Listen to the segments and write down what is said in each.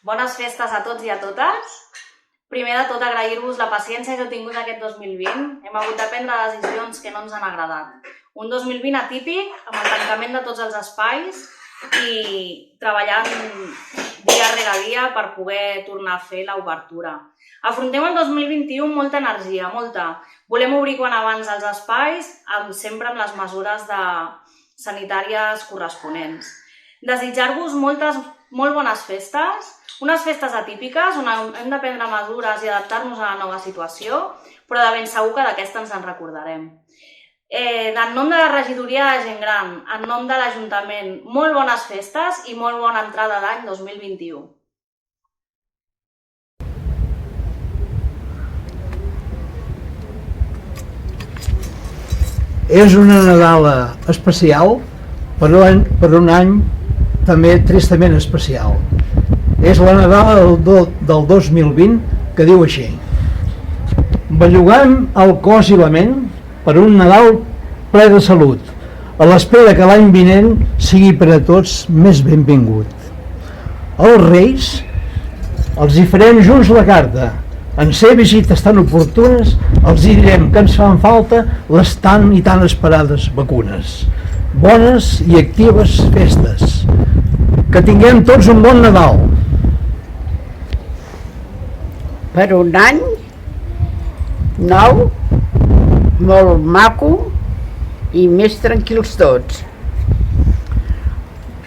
Bones festes a tots i a totes. Primer de tot, agrair-vos la paciència que heu tingut aquest 2020. Hem hagut de prendre decisions que no ens han agradat. Un 2020 atípic, amb el tancament de tots els espais i treballant dia rere dia per poder tornar a fer l'obertura. Afrontem el 2021 amb molta energia, molta. Volem obrir quan abans els espais, sempre amb les mesures sanitàries corresponents. Desitjar-vos molt bones festes, unes festes atípiques on hem de prendre mesures i adaptar-nos a la nova situació, però de ben segur que d'aquesta ens en recordarem. En nom de la regidoria de gent gran, en nom de l'Ajuntament, molt bones festes i molt bona entrada d'any 2021. És una Nadala especial, per un any també tristament especial. És la Nadala del 2020 que diu així: bellugant el cos i la ment per un Nadal ple de salut, a l'espera que l'any vinent sigui per a tots més benvingut. Els Reis els hi farem junts la carta. En ser visites tan oportunes els hi direm que ens fan falta les tan i tan esperades vacunes. Bones i actives festes. Que tinguem tots un bon Nadal. Per un any nou, molt maco i més tranquils tots.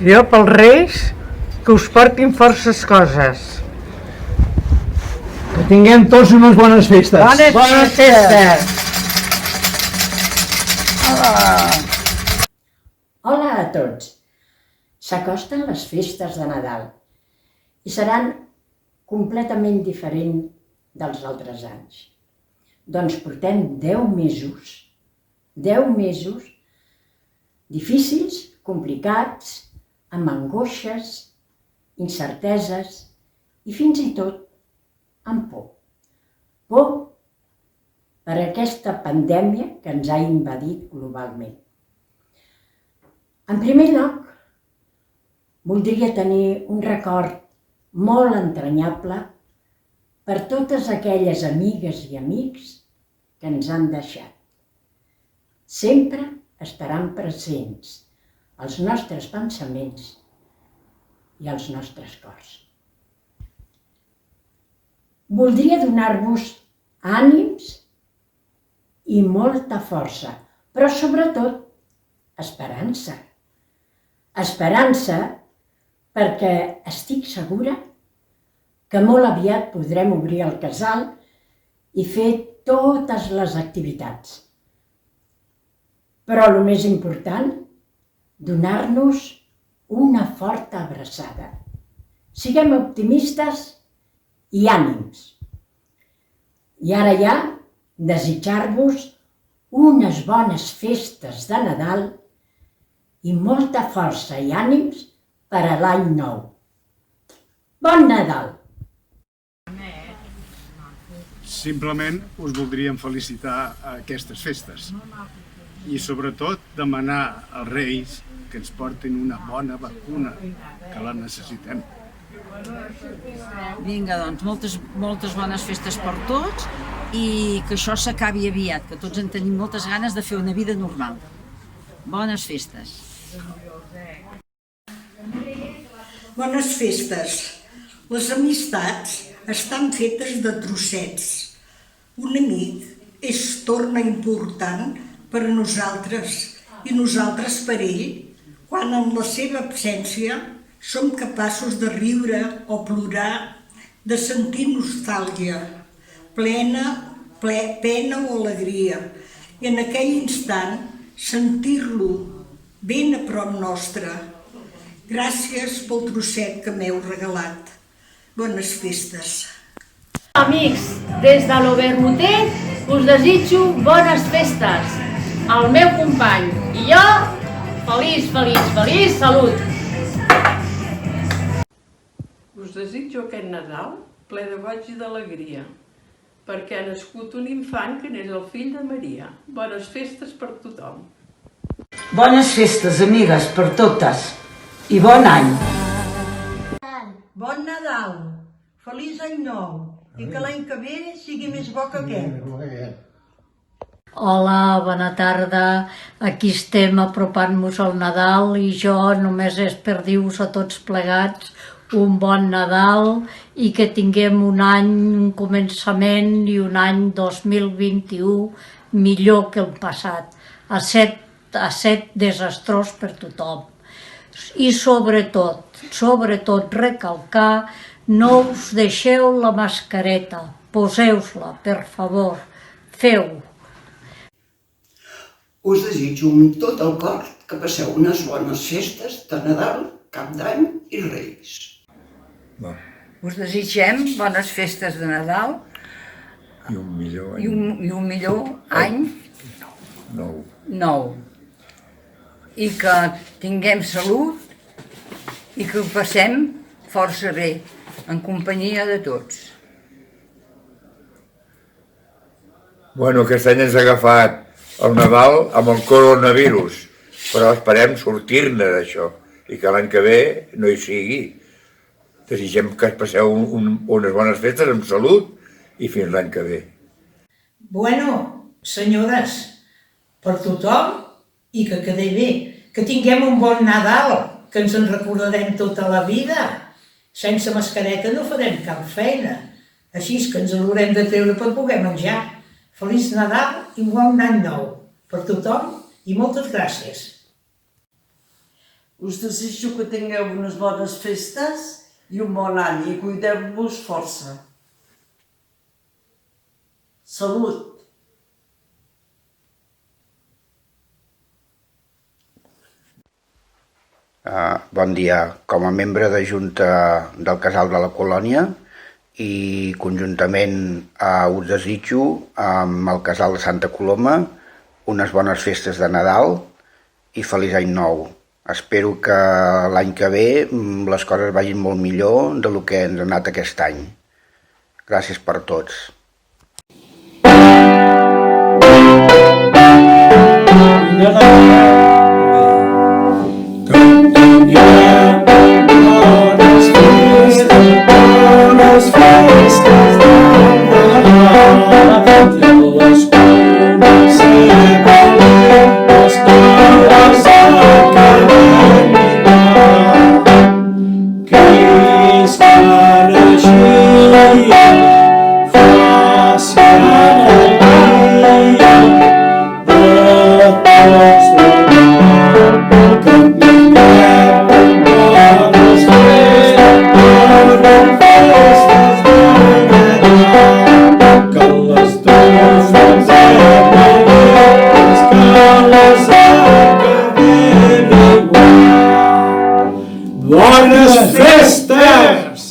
Jo pels Reis, que us portin forces coses. Que tinguem tots unes bones festes. Bones festes! Hola a tots! S'acosten les festes de Nadal i seran completament diferents dels altres anys. Doncs portem 10 mesos difícils, complicats, amb angoixes, incerteses i fins i tot amb por. Por per aquesta pandèmia que ens ha invadit globalment. En primer lloc, voldria tenir un record molt entranyable per totes aquelles amigues i amics que ens han deixat. Sempre estaran presents els nostres pensaments i els nostres cors. Voldria donar-vos ànims i molta força, però sobretot esperança. Esperança perquè estic segura que molt aviat podrem obrir el casal i fer totes les activitats. Però el més important, donar-nos una forta abraçada. Siguem optimistes i ànims. I ara ja, desitjar-vos unes bones festes de Nadal i molta força i ànims per a l'any nou. Bon Nadal! Simplement us voldríem felicitar a aquestes festes i sobretot demanar als Reis que ens portin una bona vacuna, que la necessitem. Vinga, doncs, moltes bones festes per tots i que això s'acabi aviat, que tots en tenim moltes ganes de fer una vida normal. Bones festes. Bones festes. Les amistats estan fetes de trossets. Un amic torna important per a nosaltres i nosaltres per ell, quan en la seva absència som capaços de riure o plorar, de sentir nostàlgia, pena o alegria, i en aquell instant sentir-lo ben a prop nostre. Gràcies pel trosset que m'heu regalat. Bones festes. Amics, des de l'Obermotet us desitjo bones festes. El meu company i jo, feliç salut! Us desitjo aquest Nadal ple de goig i d'alegria, perquè ha nascut un infant que n'és el fill de Maria. Bones festes per tothom. Bones festes, amigues, per totes, i bon any! Bon Nadal! Feliç any nou i que l'any que ve sigui més bo que aquest. Hola, bona tarda. Aquí estem apropant-nos al Nadal i jo només és per dir-vos a tots plegats un bon Nadal i que tinguem un any, un començament i un any 2021 millor que el passat. A set desastrós per tothom. I sobretot recalcar, no us deixeu la mascareta, poseu-la, per favor, feu-ho. Us desitjo amb tot el cor que passeu unes bones festes de Nadal, Cap d'Any i Reis. Us desitgem bones festes de Nadal i un millor any. I un millor any nou. I que tinguem salut i que ho passem força bé, en companyia de tots. Bueno, aquest any ens ha agafat el Nadal amb el coronavirus, però esperem sortir-ne d'això i que l'any que ve no hi sigui. Desitgem que passeu unes bones festes amb salut i fins l'any que ve. Bueno, senyores, per tothom i que quedi bé, que tinguem un bon Nadal, que ens en recordarem tota la vida. Sense mascareta no farem cap feina, així que ens l'haurem de treure per poder menjar. Feliç Nadal i un bon any nou per tothom i moltes gràcies. Us desitjo que tingueu unes bones festes i un bon any i cuideu-vos força. Salut! Bon dia. Com a membre de Junta del Casal de la Colònia i conjuntament us desitjo amb el Casal de Santa Coloma unes bones festes de Nadal i feliç any nou. Espero que l'any que ve les coses vagin molt millor del que ens ha anat aquest any. Gràcies per tots. Bones festes!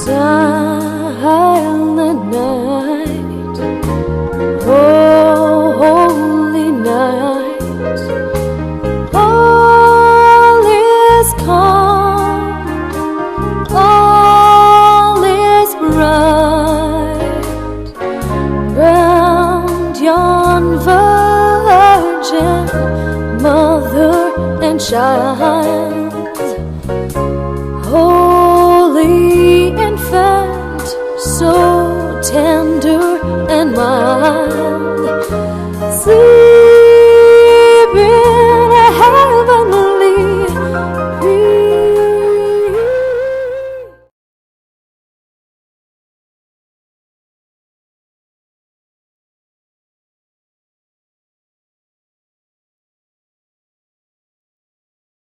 Silent night, holy night, all is calm, all is bright, round yon virgin mother and child.